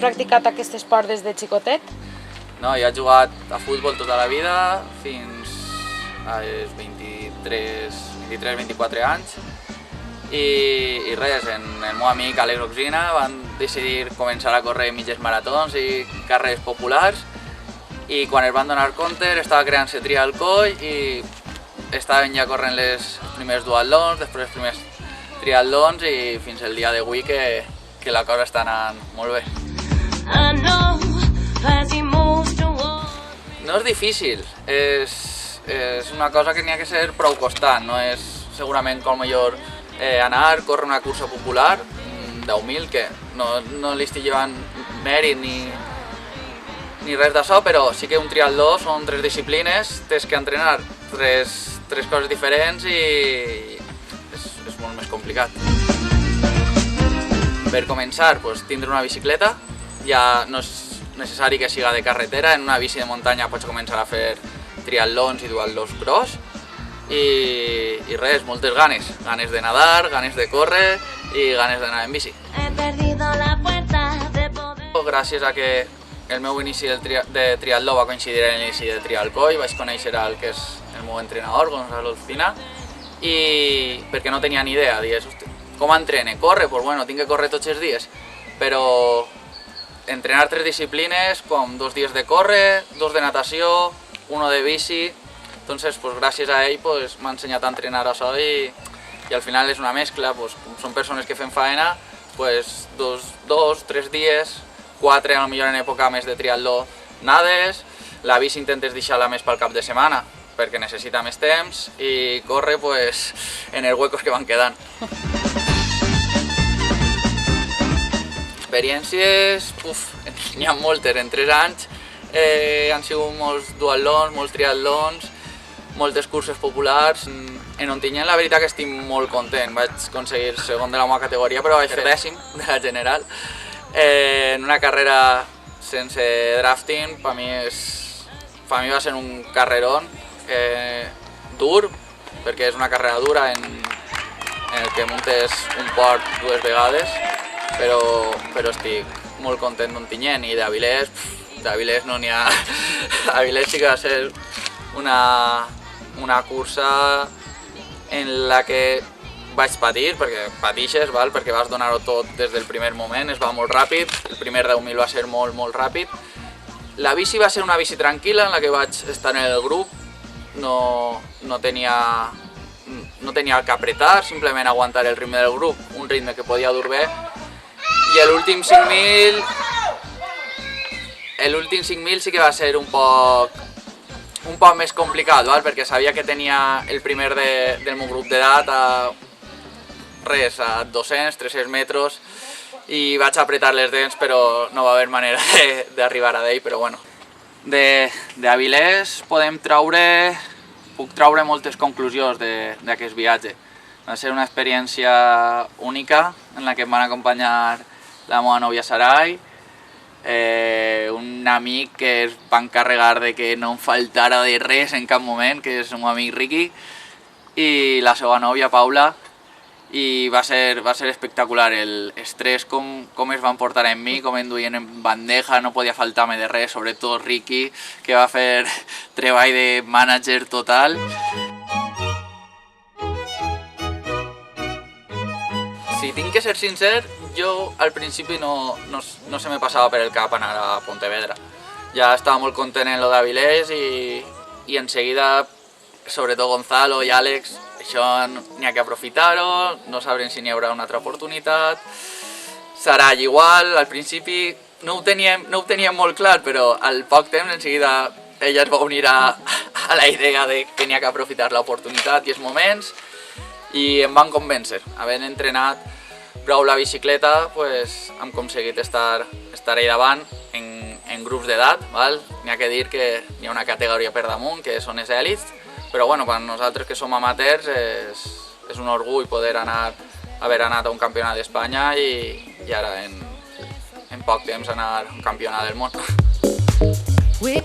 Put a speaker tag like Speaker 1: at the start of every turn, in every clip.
Speaker 1: practicat aquest esport des de xicotet?
Speaker 2: No, jo he jugat a futbol tota la vida, fins als 23-24 anys, i res, el meu amic Àlex Oxina van decidir començar a córrer mitges maratons i carreres populars, i quan es van donar compte estava creant-se Trial Coll i estaven ja corrent els primers duatlons, després els primers triatlons, i fins el dia d'avui que la cosa està anant molt bé. No és difícil, és una cosa que n'hi ha que ser prou constant, no és segurament com millor anar, córrer una cursa popular, 10.000, que no li estic llevant mèrit ni res d'això, però sí que un triatló són 3 disciplines, tens que entrenar 3 coses diferents i és molt més complicat. Per començar, tindre una bicicleta, ja no és necessari que siga de carretera, en una bici de muntanya pots començar a fer triatlons i duatlons cross, i res, moltes ganes de nadar, ganes de córrer i ganes d'anar en bici. Gràcies a que el meu inici de triatló va coincidir amb l'inici de Trial Coll, vaig conèixer el que és el meu entrenador, Gonzalo Alcina, i perquè no tenia ni idea, digues, com entrene? Corre? Doncs bueno, tinc que córrer tots els dies, però entrenar 3 disciplines, com 2 dies de córrer, 2 de natació, 1 de bici, entonces gràcies a ell m'ha ensenyat a entrenar això i al final és una mescla, són persones que fem faena, 2-3 dies, 4 a lo millor en època més de triatló nades, la bici intentes deixar-la més pel cap de setmana perquè necessita més temps i corre en els huecos que van quedant. Experiències, n'hi ha moltes, en 3 anys han sigut molts duatlons, molts triatlons, moltes curses populars. En Ontinyent la veritat que estic molt content, vaig aconseguir segon de la meva categoria, però vaig fer 10è de la general. En una carrera sense drafting, per mi va ser un carrerón dur, perquè és una carrera dura en el que muntes un port 2 vegades, però estic molt content d'Ontinyent i d'Avilés no n'hi ha. Avilés sí que va ser una cursa en la que vaig patir, perquè patixes, perquè vas donar-ho tot des del primer moment, es va molt ràpid, el primer 10.000 va ser molt, molt ràpid. La bici va ser una bici tranquil·la en la que vaig estar en el grup, no tenia que apretar, simplement aguantar el ritme del grup, un ritme que podia dur bé, i l'últim 5.000 sí que va ser un poc més complicat, perquè sabia que tenia el primer del meu grup d'edat a 200-300 metres i vaig apretar les dents, però no va haver manera d'arribar a ell, però bueno. D'Avilés puc treure moltes conclusions d'aquest viatge. Va ser una experiència única en la que em van acompanyar la meva nòvia Sarai, un amic que es va encarregar de que no em faltara de res en cap moment, que és un amic Riqui, i la seva nòvia Paula, i va ser espectacular el estrès, com es van portar en mi, com em duien en bandeja, no podia faltar-me de res, sobretot Riqui, que va fer treball de mànager total. Si tinc que ser sincer, jo al principi no se me passava per el cap anar a Pontevedra. Ja estava molt content en lo d'Avilés i en seguida, sobretot Gonzalo i Àlex, això n'hi ha que aprofitar-ho, no sabrem si n'hi haurà una altra oportunitat. Sarai igual, al principi no ho teníem molt clar, però al poc temps en seguida ella es va unir a la idea de que n'hi ha que aprofitar l'oportunitat i els moments, i em van convèncer. Havent entrenat prou la bicicleta, hem aconseguit estar allà davant en grups d'edat. N'hi ha que dir que hi ha una categoria per damunt, que són els èlits, però per nosaltres que som amateurs és un orgull poder haver anat a un campionat d'Espanya i ara en poc temps anar a un campionat del món.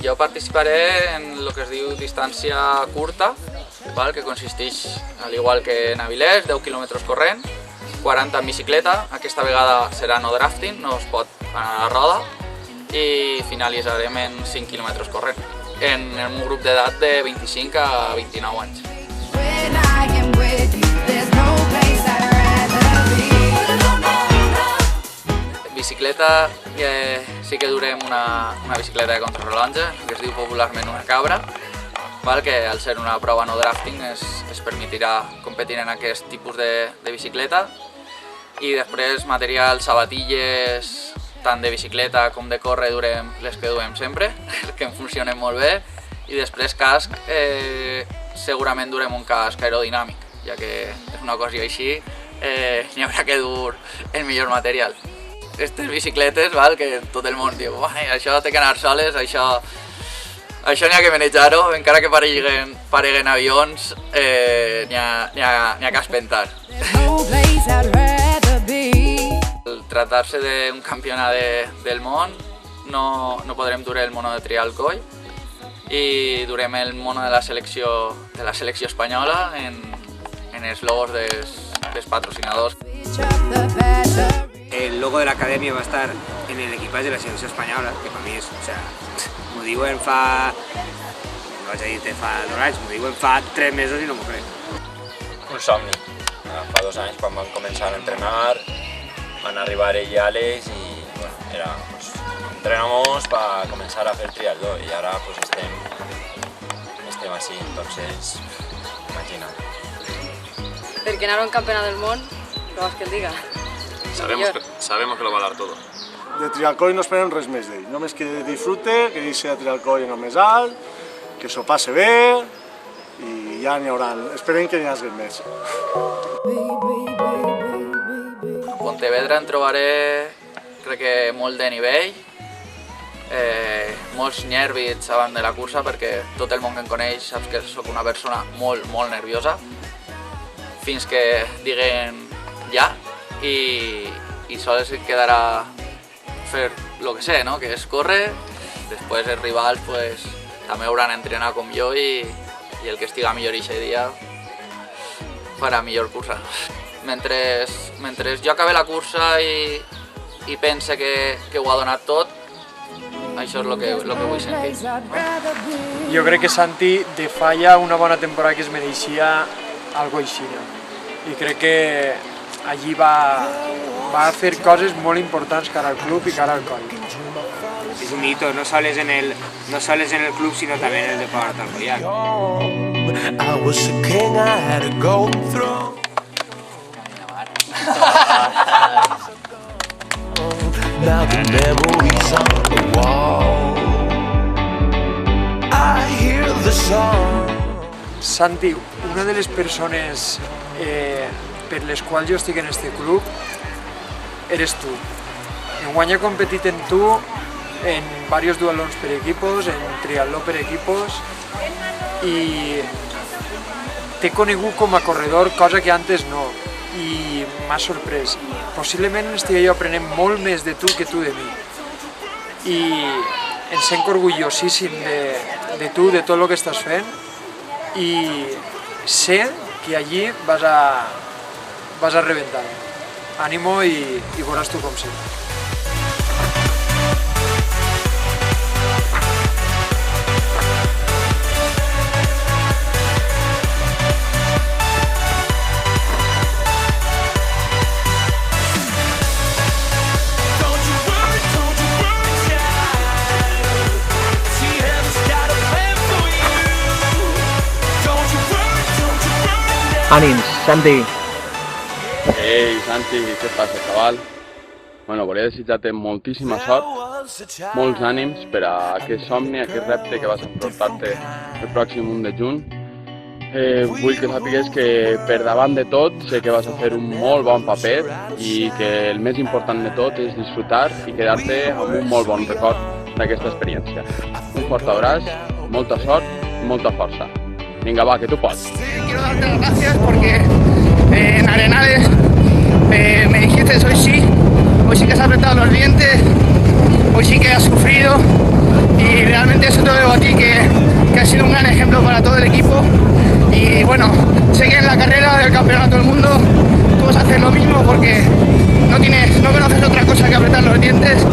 Speaker 2: Jo participaré en el que es diu distància curta, que consisteix, al igual que en Avilés, 10 quilòmetres corrent, 40 en bicicleta. Aquesta vegada serà no drafting, no es pot fan a la roda i finalitzarem en 5 quilòmetres corrent, en un grup d'edat de 25 a 29 anys. Bicicleta, sí que durem una bicicleta de contrarrellotge, que es diu popularment una cabra, que al ser una prova no drafting es permetirà competir en aquest tipus de bicicleta. I després materials, sabatilles, tant de bicicleta com de córrer durem les que duem sempre, que en funcionen molt bé. I després casc, segurament durem un casc aerodinàmic, ja que és una cosa així, n'hi haurà que dur el millor material. Aquestes bicicletes, que tot el món diu, això té que anar soles, això n'hi ha que manejar-ho, encara que pareguen avions, n'hi ha que espentar. Al tratar-se d'un campionat del món, no podrem dur el mono de triar al coll i durem el mono de la selecció espanyola en els logos dels patrocinadors.
Speaker 3: El logo de la academia va a estar en el equipaje de la selección española, que para mí es, o sea, m'ho diuen fa, no vaig a dir-te fa 2 anys, m'ho diuen fa 3 mesos i no m'ho crec.
Speaker 4: Un somni. Fa 2 anys quan vam començar a entrenar, van arribar ell i Àlex i bueno, era, pues, entrenamos para comenzar a hacer triatlón y ahora pues estem así, entonces, imagina.
Speaker 5: Perquè anar a un campionat del món, no vas que el diga.
Speaker 6: Sabemos que lo va a dar todo.
Speaker 7: De trialcoll no esperem res més d'ell, només que disfrute, que deixi de trialcoll en el més alt, que s'ho passe bé i ja n'hi haurà, esperem que n'hi hagi més.
Speaker 2: A Pontevedra en trobaré, crec que molt de nivell, molts nervis abans de la cursa perquè tot el món que em coneix saps que sóc una persona molt nerviosa fins que diguen ja i sols et quedarà fer el que sé, no? Que és córrer, després els rivals pues, també hauran d'entrenar com jo i el que estiga millor aquest dia farà millor cursa. Mentre jo acabe la cursa i pense que ho ha donat tot, això és el que vull sentir.
Speaker 8: Jo crec que Santi de fa ja una bona temporada que es mereixia algo així. I crec que allí va fer coses molt importants cara al club i cara al coll.
Speaker 3: Es un hito, no solo en el club, sino también en el deporte royal.
Speaker 8: Santi, una de les persones per les quals jo estic en este club eres tu. Enguany he competit en tu en diversos duatlons per equipos, en triatló per equipos i t'he conegut com a corredor, cosa que antes no, i m'ha sorprès. Possiblement estigui jo aprenent molt més de tu que tu de mi. I em sento orgullosíssim de tu, de tot el que estàs fent, i sé que allí vas a reventar. Ànimo i veuràs tu com sempre.
Speaker 9: Ànims, Santi.
Speaker 6: Ei, Santi, què passa, xaval? Bueno, volia desitjar-te moltíssima sort, molts ànims per a aquest somni, aquest repte que vas enfrontar-te el pròxim 1 de juny. Vull que sàpigues que per davant de tot sé que vas a fer un molt bon paper i que el més important de tot és disfrutar i quedar-te amb un molt bon record d'aquesta experiència. Un fort abraç, molta sort i molta força. Venga, va, que tú puedes.
Speaker 10: Sí, quiero darte las gracias porque en Arenales me dijiste hoy sí que has apretado los dientes, hoy sí que has sufrido y realmente eso te lo debo a ti, que has sido un gran ejemplo para todo el equipo. Y bueno, sé que en la carrera del campeonato del mundo tú vas a hacer lo mismo porque no conoces otra cosa que apretar los dientes.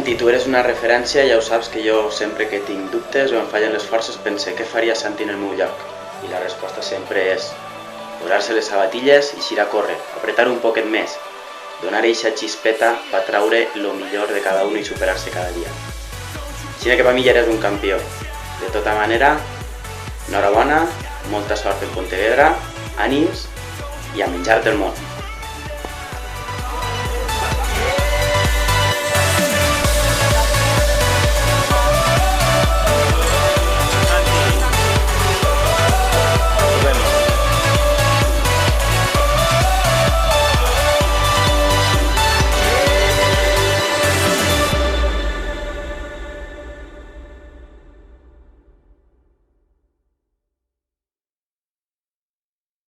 Speaker 11: Santi, tu eres una referència, ja ho saps que jo sempre que tinc dubtes o em fallen les forces pense què faria Santi en el meu lloc. I la resposta sempre és posar-se les sabatilles i eixir a córrer, apretar un poquet més, donar eixa xispeta per traure lo millor de cada un i superar-se cada dia. Així que per mi ja eres un campió. De tota manera, enhorabona, molta sort en Pontevedra, ànims i a menjar-te el món.